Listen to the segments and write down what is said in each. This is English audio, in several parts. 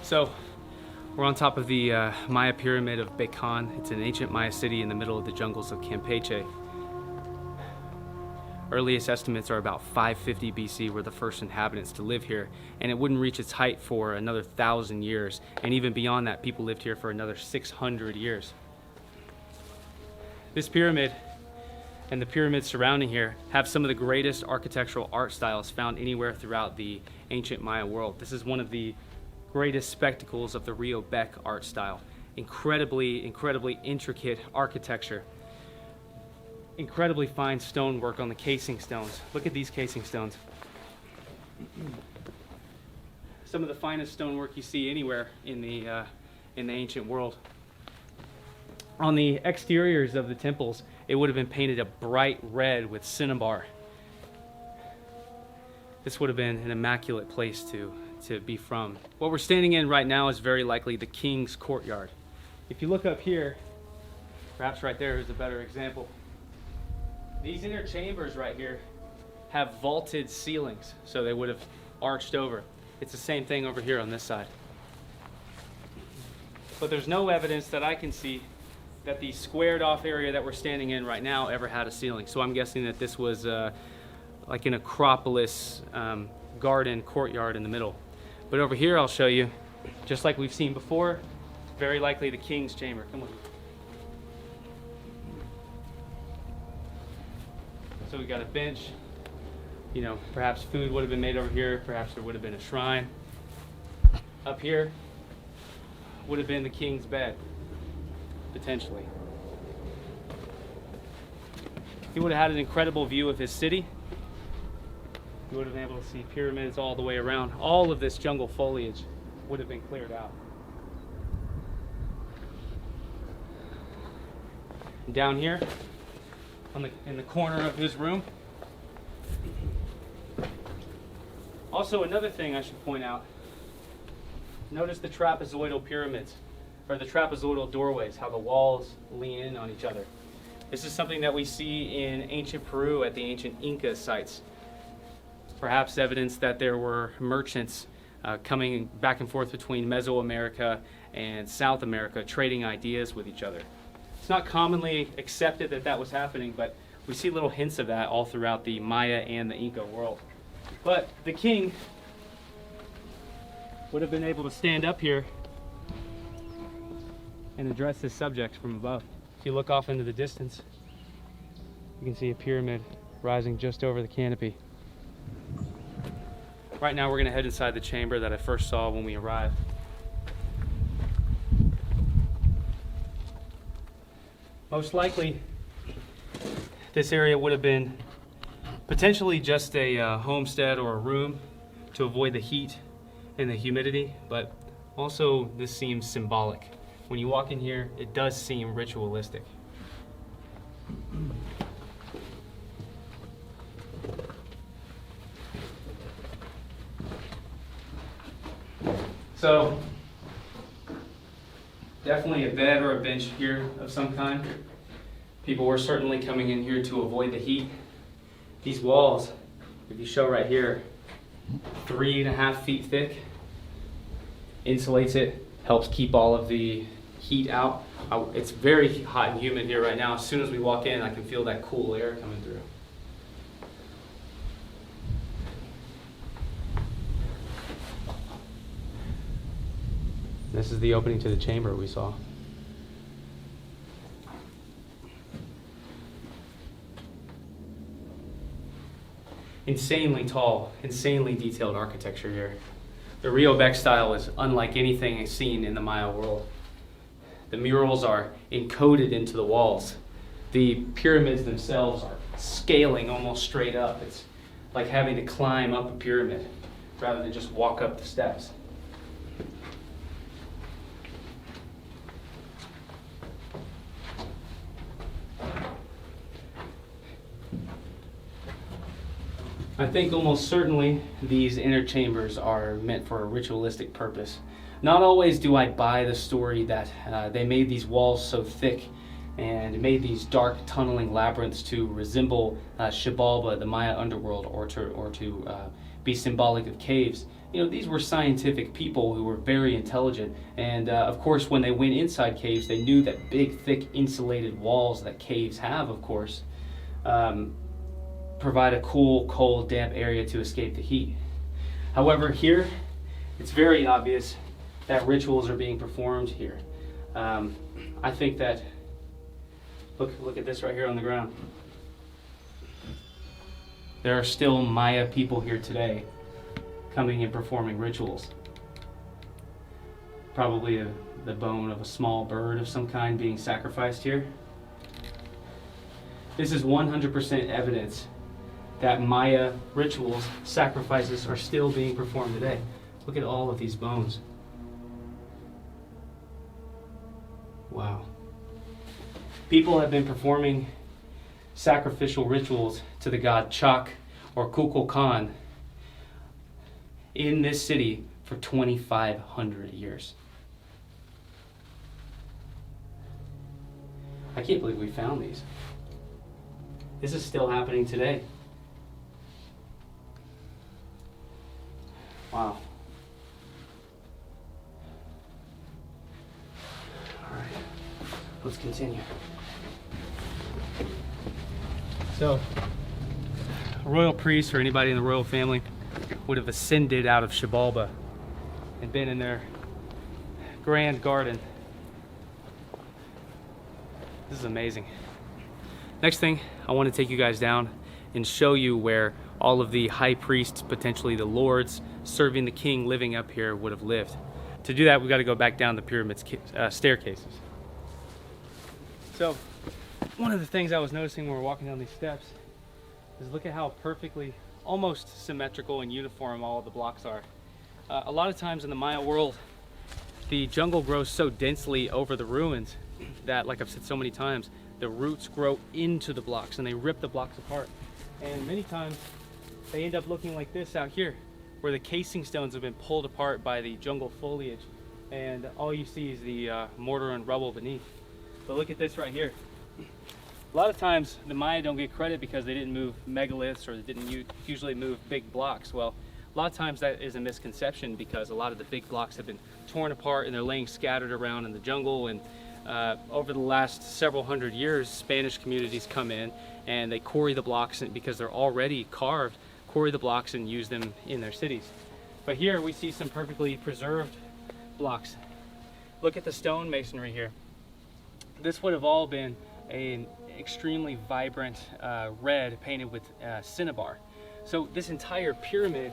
So we're on top of the Maya pyramid of Bekan. It's an ancient Maya city in the middle of the jungles of Campeche. Earliest estimates are about 550 BC were the first inhabitants to live here, and it wouldn't reach its height for another 1,000 years. And even beyond that, people lived here for another 600 years. This pyramid and the pyramids surrounding here have some of the greatest architectural art styles found anywhere throughout the ancient Maya world. This is one of the greatest spectacles of the Rio Bec art style. Incredibly intricate architecture. Incredibly fine stonework on the casing stones. Look at these casing stones. Some of the finest stonework you see anywhere in the ancient world. On the exteriors of the temples, it would have been painted a bright red with cinnabar. This would have been an immaculate place to be from. What we're standing in right now is very likely the king's courtyard. If you look up here, perhaps right there is a better example. These inner chambers right here have vaulted ceilings, so they would have arched over. It's the same thing over here on this side. But there's no evidence that I can see that the squared off area that we're standing in right now ever had a ceiling. So I'm guessing that this was like an Acropolis garden courtyard in the middle. But over here I'll show you, just like we've seen before, very likely the king's chamber. Come on. So we got a bench, you know, perhaps food would have been made over here, perhaps there would have been a shrine. Up here would have been the king's bed, potentially. He would have had an incredible view of his city. He would have been able to see pyramids all the way around. All of this jungle foliage would have been cleared out. And down here, in the corner of his room. Also, another thing I should point out, notice the trapezoidal pyramids, or the trapezoidal doorways, how the walls lean in on each other. This is something that we see in ancient Peru at the ancient Inca sites. Perhaps evidence that there were merchants coming back and forth between Mesoamerica and South America, trading ideas with each other. It's not commonly accepted that that was happening, but we see little hints of that all throughout the Maya and the Inca world. But the king would have been able to stand up here and address his subjects from above. If you look off into the distance, you can see a pyramid rising just over the canopy. Right now we're going to head inside the chamber that I first saw when we arrived. Most likely, this area would have been potentially just a homestead or a room to avoid the heat and the humidity, but also this seems symbolic. When you walk in here, it does seem ritualistic. So, definitely a bed or a bench here of some kind. People were certainly coming in here to avoid the heat. These walls, if you show right here, 3.5 feet thick, insulates it, helps keep all of the heat out. It's very hot and humid here right now. As soon as we walk in, I can feel that cool air coming through. This is the opening to the chamber we saw. Insanely tall, insanely detailed architecture here. The Rio Bec style is unlike anything seen in the Maya world. The murals are encoded into the walls. The pyramids themselves are scaling almost straight up. It's like having to climb up a pyramid rather than just walk up the steps. I think almost certainly these inner chambers are meant for a ritualistic purpose. Not always do I buy the story that they made these walls so thick and made these dark tunneling labyrinths to resemble Xibalba, the Maya underworld, or to be symbolic of caves. You know, these were scientific people who were very intelligent, and of course when they went inside caves, they knew that big, thick, insulated walls that caves have, of course, provide a cool, cold, damp area to escape the heat. However, here, it's very obvious that rituals are being performed here. I think that, look at this right here on the ground. There are still Maya people here today coming and performing rituals. Probably the bone of a small bird of some kind being sacrificed here. This is 100% evidence that Maya rituals, sacrifices, are still being performed today. Look at all of these bones. Wow. People have been performing sacrificial rituals to the god Chak or Kukulkan in this city for 2,500 years. I can't believe we found these. This is still happening today. Wow. All right, let's continue. So, a royal priest or anybody in the royal family would have ascended out of Xibalba and been in their grand garden. This is amazing. Next thing, I want to take you guys down and show you where all of the high priests, potentially the lords, serving the king living up here would have lived. To do that, we've got to go back down the pyramid's staircases. So, one of the things I was noticing when we were walking down these steps is look at how perfectly, almost symmetrical and uniform all of the blocks are. A lot of times in the Maya world, the jungle grows so densely over the ruins that, like I've said so many times, the roots grow into the blocks and they rip the blocks apart. And many times they end up looking like this out here, where the casing stones have been pulled apart by the jungle foliage and all you see is the mortar and rubble beneath. But look at this right here. A lot of times the Maya don't get credit because they didn't move megaliths or they didn't usually move big blocks. Well, a lot of times that is a misconception because a lot of the big blocks have been torn apart and they're laying scattered around in the jungle. And over the last several hundred years, Spanish communities come in and they quarry the blocks because they're already carved, quarry the blocks and use them in their cities. But here we see some perfectly preserved blocks. Look at the stone masonry here. This would have all been an extremely vibrant red painted with cinnabar. So this entire pyramid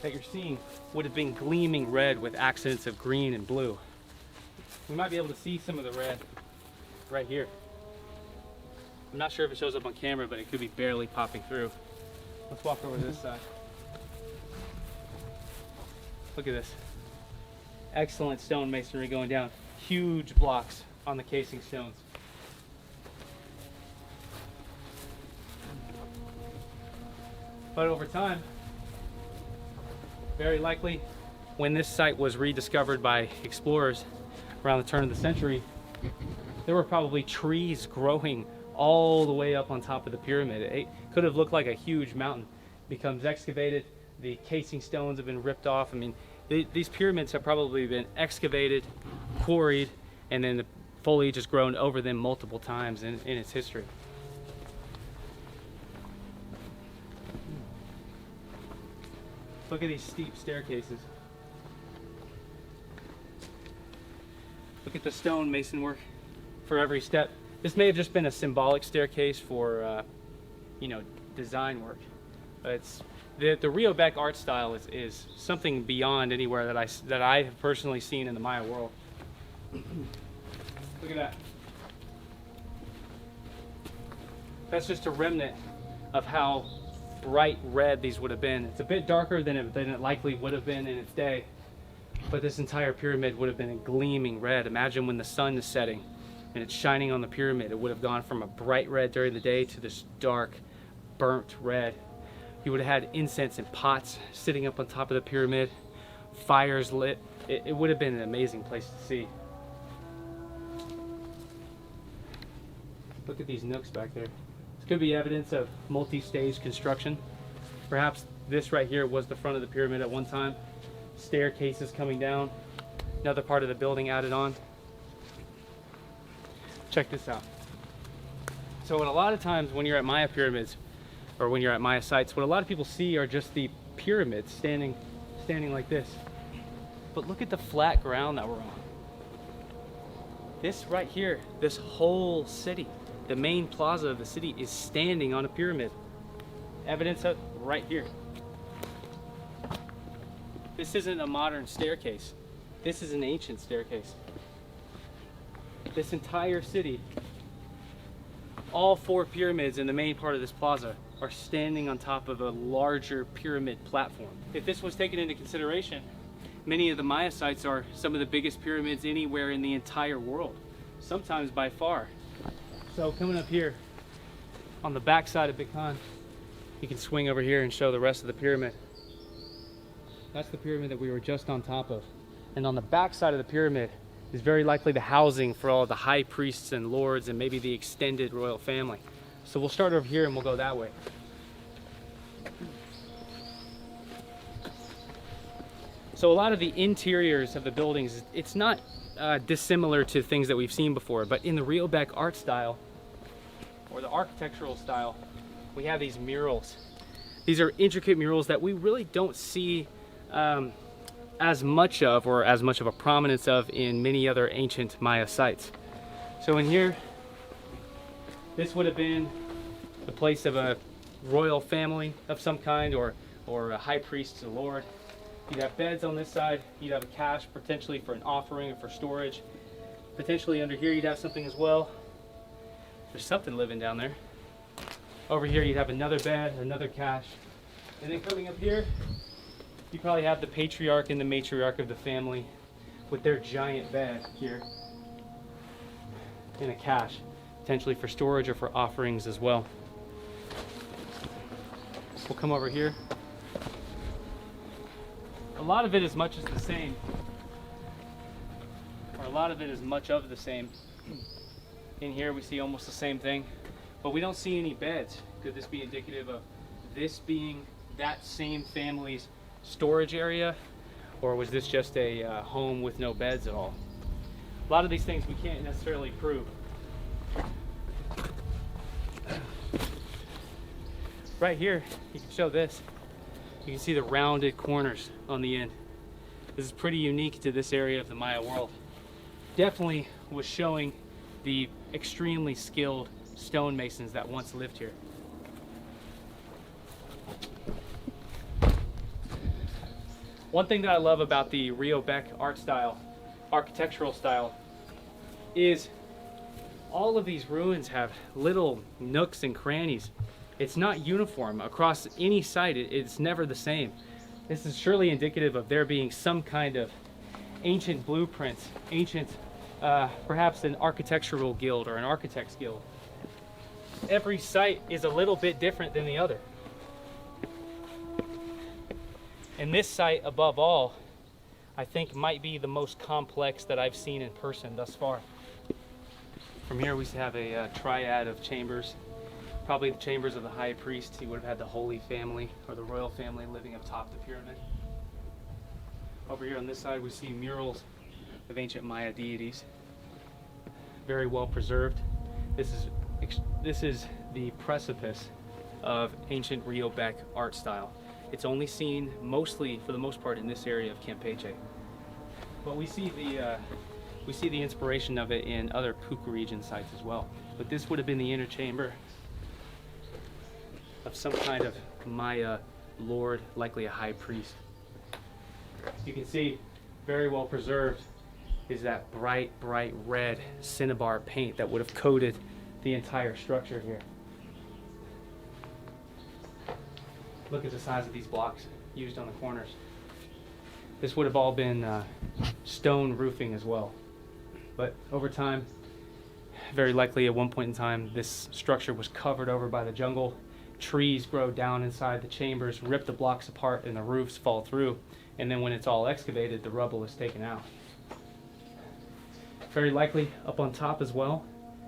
that you're seeing would have been gleaming red with accents of green and blue. We might be able to see some of the red right here. I'm not sure if it shows up on camera, but it could be barely popping through. Let's walk over to this side. Look at this. Excellent stone masonry going down. Huge blocks on the casing stones. But over time, very likely, when this site was rediscovered by explorers around the turn of the century, there were probably trees growing all the way up on top of the pyramid. It could have looked like a huge mountain. It becomes excavated, the casing stones have been ripped off. I mean, these pyramids have probably been excavated, quarried, and then the foliage has grown over them multiple times in its history. Look at these steep staircases. Look at the stone mason work for every step. This may have just been a symbolic staircase for, design work. But it's the Rio Bec art style is something beyond anywhere that I have personally seen in the Maya world. Look at that. That's just a remnant of how bright red these would have been. It's a bit darker than it likely would have been in its day, but this entire pyramid would have been a gleaming red. Imagine when the sun is setting and it's shining on the pyramid, it would have gone from a bright red during the day to this dark, burnt red. You would have had incense and pots sitting up on top of the pyramid, fires lit. It would have been an amazing place to see. Look at these nooks back there. This could be evidence of multi-stage construction. Perhaps This right here was the front of the pyramid at one time. Staircases coming down, another part of the building added on. Check this out. So a lot of times when you're at Maya pyramids, or when you're at Maya sites, what a lot of people see are just the pyramids standing like this. But look at the flat ground that we're on. This right here, this whole city, the main plaza of the city is standing on a pyramid. Evidence of right here. This isn't a modern staircase. This is an ancient staircase. This entire city, all 4 pyramids in the main part of this plaza are standing on top of a larger pyramid platform. If this was taken into consideration, many of the Maya sites are some of the biggest pyramids anywhere in the entire world, sometimes by far. So coming up here on the back side of Big Khan, you can swing over here and show the rest of the pyramid. That's the pyramid that we were just on top of. And on the back side of the pyramid is very likely the housing for all the high priests and lords and maybe the extended royal family. So we'll start over here and we'll go that way. So a lot of the interiors of the buildings, it's not dissimilar to things that we've seen before, but in the Riobec art style, or the architectural style, we have these murals. These are intricate murals that we really don't see as much of, or as much of a prominence of, in many other ancient Maya sites. So in here, this would have been the place of a royal family of some kind, or a high priest, a lord. You'd have beds on this side. You'd have a cache potentially for an offering or for storage. Potentially under here you'd have something as well. There's something living down there. Over here you'd have another bed, another cache. And then coming up here, you probably have the patriarch and the matriarch of the family with their giant bed here in a cache, potentially for storage or for offerings as well. We'll come over here. A lot of it is much as the same, or a lot of it is much of the same. In here we see almost the same thing, but we don't see any beds. Could this be indicative of this being that same family's storage area, or was this just a home with no beds at all? A lot of these things we can't necessarily prove. Right here, you can show this. You can see the rounded corners on the end. This is pretty unique to this area of the Maya world. Definitely was showing the extremely skilled stonemasons that once lived here. One thing that I love about the Riobec art style, architectural style, is all of these ruins have little nooks and crannies. It's not uniform across any site. It's never the same. This is surely indicative of there being some kind of ancient blueprints, ancient, perhaps an architectural guild or an architect's guild. Every site is a little bit different than the other. And this site, above all, I think might be the most complex that I've seen in person thus far. From here we have a triad of chambers. Probably the chambers of the high priest. He would have had the holy family or the royal family living atop the pyramid. Over here on this side we see murals of ancient Maya deities. Very well preserved. This is the precipice of ancient Riobec art style. It's only seen mostly, for the most part, in this area of Campeche. But we see the inspiration of it in other Puka region sites as well. But this would have been the inner chamber of some kind of Maya lord, likely a high priest. You can see, very well preserved is that bright red cinnabar paint that would have coated the entire structure here. Look at the size of these blocks used on the corners. This would have all been stone roofing as well. But over time, very likely at one point in time, this structure was covered over by the jungle. Trees grow down inside the chambers, rip the blocks apart, and the roofs fall through. And then when it's all excavated, the rubble is taken out. Very likely up on top as well,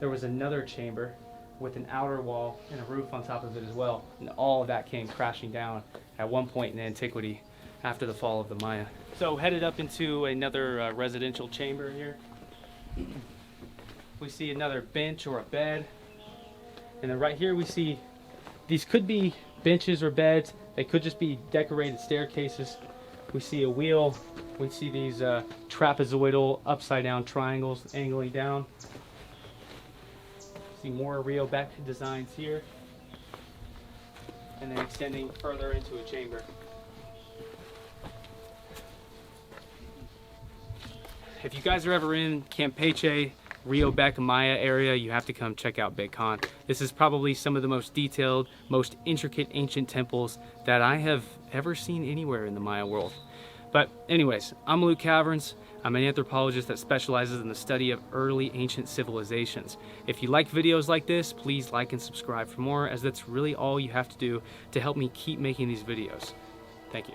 there was another chamber with an outer wall and a roof on top of it as well. And all of that came crashing down at one point in antiquity after the fall of the Maya. So headed up into another residential chamber here. We see another bench or a bed. And then right here we see, these could be benches or beds. They could just be decorated staircases. We see a wheel. We see these trapezoidal upside down triangles angling down. See more Rio Beck designs here. And then extending further into a chamber. If you guys are ever in Campeche, Rio Beck, Maya area, you have to come check out Big Con. This is probably some of the most detailed, most intricate ancient temples that I have ever seen anywhere in the Maya world. But anyways, I'm Luke Caverns. I'm an anthropologist that specializes in the study of early ancient civilizations. If you like videos like this, please like and subscribe for more, as that's really all you have to do to help me keep making these videos. Thank you.